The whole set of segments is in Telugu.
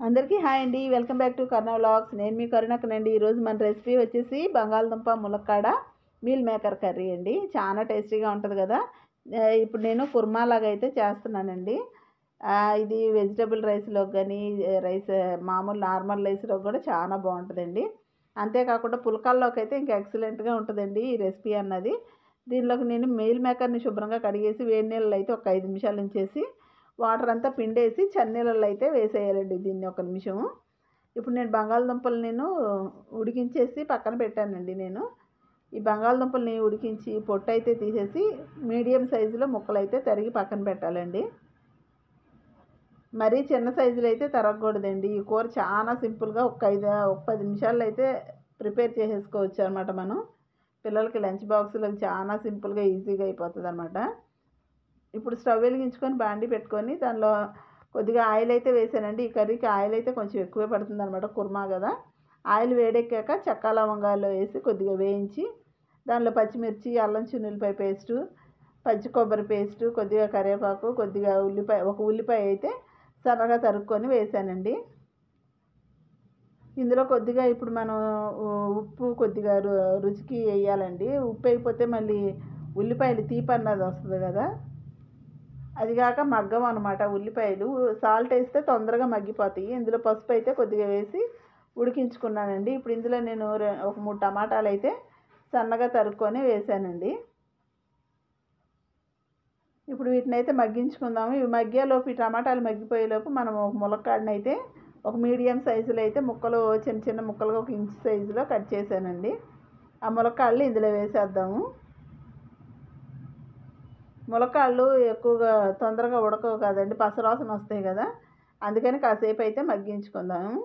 అందరికీ హాయ్ అండి. Welcome back to Karuna vlogs. నేను మీ కరుణక్కనండి. ఈరోజు మన రెసిపీ వచ్చేసి బంగాళదుంప ములక్కాడ మీల్ మేకర్ కర్రీ అండి. చాలా టేస్టీగా ఉంటుంది కదా. ఇప్పుడు నేను కుర్మా లాగా అయితే చేస్తున్నానండి. ఇది వెజిటబుల్ రైస్లోకి కానీ రైస్ మామూలు నార్మల్ రైస్లో కూడా చాలా బాగుంటుందండి. అంతేకాకుండా పుల్కాల్లోకి అయితే ఇంకా ఎక్సలెంట్గా ఉంటుందండి ఈ రెసిపీ అన్నది. దీనిలోకి నేను మీల్ మేకర్ని శుభ్రంగా కడిగేసి వేడి నీళ్ళలో అయితే ఒక 5 నిమిషాలు ఉంచేసి వాటర్ అంతా పిండేసి చన్నీళ్ళల్లో అయితే వేసేయాలండి దీన్ని ఒక నిమిషము. ఇప్పుడు నేను బంగాళదుంపలు ఉడికించేసి పక్కన పెట్టానండి. ఈ బంగాళదుంపల్ని ఉడికించి పొట్టు అయితే తీసేసి మీడియం సైజులో ముక్కలు అయితే తరిగి పక్కన పెట్టాలండి. మరీ చిన్న సైజులో అయితే తరగకూడదండి. ఈ కూర చాలా సింపుల్గా ఒక 10 నిమిషాల్లో అయితే ప్రిపేర్ చేసేసుకోవచ్చు అనమాట. మనం పిల్లలకి లంచ్ బాక్సులకు చాలా సింపుల్గా ఈజీగా అయిపోతుంది అనమాట. ఇప్పుడు స్టవ్ వెలిగించుకొని బాండి పెట్టుకొని దానిలో కొద్దిగా ఆయిల్ అయితే వేసానండి. ఈ కర్రీకి ఆయిల్ అయితే కొంచెం ఎక్కువే పడుతుంది అనమాట, కుర్మా కదా. ఆయిల్ వేడెక్కాక చెక్క లవంగాలు వేసి కొద్దిగా వేయించి దానిలో పచ్చిమిర్చి, అల్లం చిన్నులపాయ పేస్టు, పచ్చి కొబ్బరి పేస్టు, కొద్దిగా కరివేపాకు, కొద్దిగా ఒక ఉల్లిపాయ అయితే సన్నగా తరుక్కొని వేసానండి. ఇందులో కొద్దిగా ఇప్పుడు మనం ఉప్పు కొద్దిగా రుచికి వేయాలండి. ఉప్పు అయిపోతే మళ్ళీ ఉల్లిపాయలు తీపి అన్నది వస్తుంది కదా, అది కాక మగ్గం అనమాట ఉల్లిపాయలు. సాల్ట్ వేస్తే తొందరగా మగ్గిపోతాయి. ఇందులో పసుపు అయితే కొద్దిగా వేసి ఉడికించుకున్నానండి. ఇప్పుడు ఇందులో నేను ఒక 3 టమాటాలు అయితే సన్నగా తరుక్కొని వేసానండి. ఇప్పుడు వీటిని అయితే మగ్గించుకుందాము. ఇవి మగ్గేలోపు, ఈ టమాటాలు మగ్గిపోయేలోపు మనం ఒక ములక్కాడని అయితే ఒక మీడియం సైజులో అయితే ముక్కలు చిన్న చిన్న ముక్కలుగా 1 ఇంచ్ సైజులో కట్ చేశానండి. ఆ ములక్కాడలు ఇందులో వేసేద్దాము. ములక్కాడలు ఎక్కువగా తొందరగా ఉడకవు కదండి, పసరాసన వస్తాయి కదా, అందుకని కాసేపు అయితే మగ్గించుకుందాము.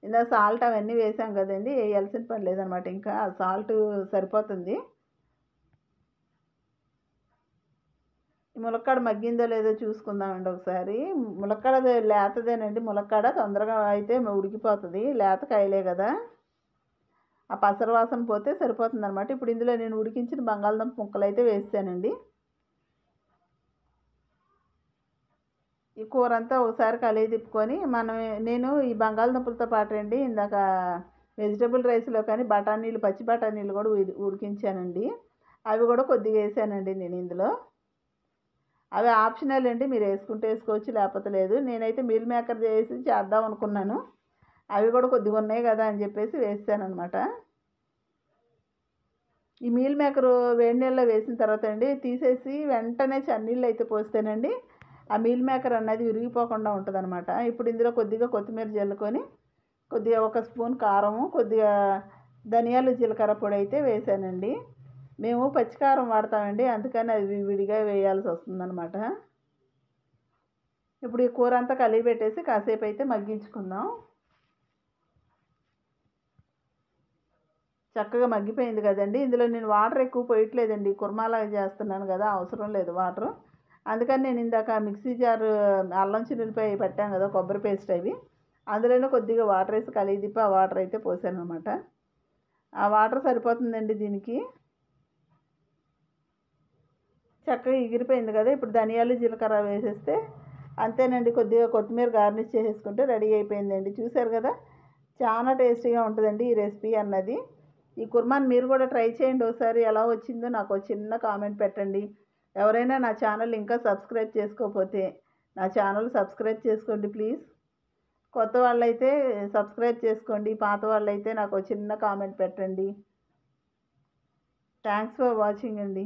ఇందాక సాల్ట్ అవన్నీ వేసాం కదండి, వేయాల్సిన పని లేదనమాట. ఇంకా సాల్ట్ సరిపోతుంది. ములక్కాడ మగ్గిందో లేదో చూసుకుందామండి ఒకసారి. ములక్కాడ లేతదేనండి, ములక్కాడ తొందరగా అయితే ఉడికిపోతుంది, లేత కాయలే కదా. ఆ పసర వాసన పోతే సరిపోతుంది అనమాట. ఇప్పుడు ఇందులో నేను ఉడికించిన బంగాళదుంప ముక్కలు అయితే వేసానండి. ఈ కూర అంతా ఒకసారి కలిగి తిప్పుకొని నేను ఈ బంగాళదుంపలతో పాటు అండి ఇందాక వెజిటబుల్ రైస్లో కానీ బఠానీలు, పచ్చి బఠానీలు కూడా ఉడికించానండి. అవి కూడా కొద్దిగా వేసానండి నేను ఇందులో. అవి ఆప్షనల్ అండి, మీరు వేసుకుంటే వేసుకోవచ్చు, లేకపోతే లేదు. నేనైతే మీల్ మేకర్ చేద్దాం అనుకున్నాను. అవి కూడా కొద్దిగా ఉన్నాయి కదా అని చెప్పేసి వేసాను అనమాట. ఈ మీల్ మేకరు వేడి నీళ్ళలో వేసిన తర్వాత అండి తీసేసి వెంటనే చన్నీళ్ళు అయితే పోస్తేనండి ఆ మీల్ మేకర్ అన్నది విరిగిపోకుండా ఉంటుంది అనమాట. ఇప్పుడు ఇందులో కొద్దిగా కొత్తిమీర జల్లుకొని కొద్దిగా 1 స్పూన్ కారము, కొద్దిగా ధనియాలు జీలకర్ర పొడి అయితే వేసానండి. మేము పచ్చికారం వాడతామండి, అందుకని అది విడిగా వేయాల్సి వస్తుందన్నమాట. ఇప్పుడు ఈ కూర అంతా కలిగి పెట్టేసి కాసేపు అయితే మగ్గించుకుందాం. చక్కగా మగ్గిపోయింది కదండి. ఇందులో నేను వాటర్ ఎక్కువ పోయట్లేదండి, కుర్మాలాగా చేస్తున్నాను కదా, అవసరం లేదు వాటర్. అందుకని నేను ఇందాక మిక్సీ జారు అల్లం చిన్నులపాయ పెట్టాను కదా, కొబ్బరి పేస్ట్, అవి అందులోనే కొద్దిగా వాటర్ వేసి కలిగి తిప్పి ఆ వాటర్ అయితే పోసాను అనమాట. ఆ వాటర్ సరిపోతుందండి దీనికి. చక్కగా ఎగిరిపోయింది కదా. ఇప్పుడు ధనియాలు జీలకర్ర వేసేస్తే అంతేనండి. కొద్దిగా కొత్తిమీర గార్నిష్ చేసేసుకుంటే రెడీ అయిపోయిందండి. చూసారు కదా, చాలా టేస్టీగా ఉంటుందండి ఈ రెసిపీ అన్నది. ఈ కుర్మాని మీరు కూడా ట్రై చేయండి ఒకసారి. ఎలా వచ్చిందో నాకు చిన్న కామెంట్ పెట్టండి. ఎవరైనా నా ఛానల్ ఇంకా సబ్స్క్రైబ్ చేసుకోకపోతే నా ఛానల్ సబ్స్క్రైబ్ చేసుకోండి ప్లీజ్. కొత్త వాళ్ళైతే సబ్స్క్రైబ్ చేసుకోండి, పాత వాళ్ళైతే నాకు చిన్న కామెంట్ పెట్టండి. థ్యాంక్స్ ఫర్ వాచింగ్ అండి.